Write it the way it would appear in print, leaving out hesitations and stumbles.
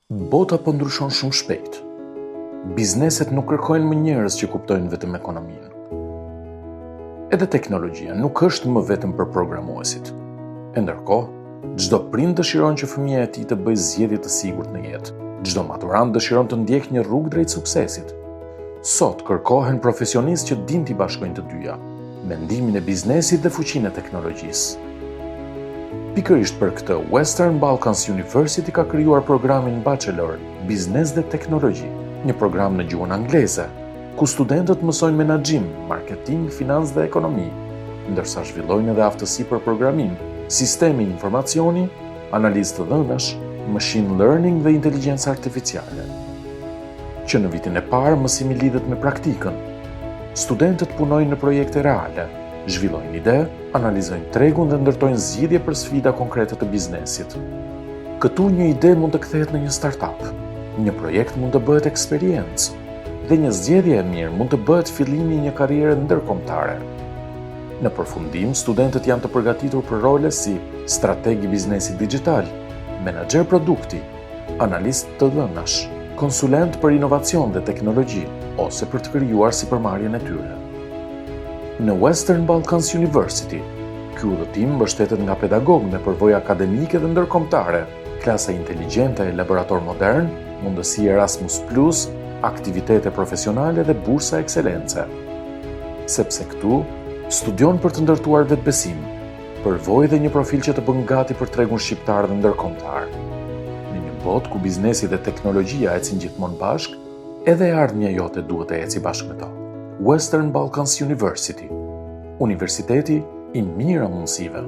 Bota po ndryshon shumë shpejt. Bizneset nuk kërkojnë më njerëz që kuptojnë vetëm ekonominë. Edhe teknologjia nuk është më vetëm për programuesit. E ndërkohë, çdo prind dëshiron që fëmia e tij të bëjë zgjedhje të sigurt në jetë. Çdo maturant dëshiron të ndjekë një rrugë drejt suksesit. Sot kërkohen profesionistë që dinë t'i bashkojnë të dyja, mendimin e biznesit dhe fuqinë e teknologjisë. Pikërisht për këtë, Western Balkans University ka krijuar programin Bachelor, Biznes dhe Teknologji, një program në gjuhën angleze, ku studentët mësojnë menaxhim, marketing, financë dhe ekonomi, ndërsa zhvillojnë edhe aftësi për programim, sistemi informacioni, analizë të dhënash, machine learning dhe inteligjencë artificiale. Që në vitin e parë mësimi lidhet me praktikën. Studentët punojnë në projekte reale, zhvillojnë ide, analizojnë tregun dhe ndërtojnë zgjidhje për sfida konkrete të biznesit. Këtu një ide mund të kthehet në një startup, një projekt mund të bëhet eksperiencë, dhe një zgjedhje e mirë mund të bëhet fillimi i një karriere ndërkombëtare. Në përfundim, studentët janë të përgatitur për role si strateg i biznesit digjital, menaxher produkti, analist të dhënash, konsulent për inovacion dhe teknologji, ose për të krijuar sipërmarrjen e tyre. Në Western Balkans University, ky udhëtim mbështetet nga pedagogë me përvojë akademike dhe ndërkombëtare, klasa inteligjente e laborator modern, mundësi Erasmus+, aktivitete profesionale dhe bursa ekselence. Sepse këtu studion për të ndërtuar vetbesim, përvojë dhe një profil që të bën gati për tregun shqiptar dhe ndërkombëtar. Në një botë ku biznesi dhe teknologjia ecin gjithmonë bashkë, edhe ardhmja jote duhet të eci bashkë me to. Western Balkans University, universiteti i mira mundësive.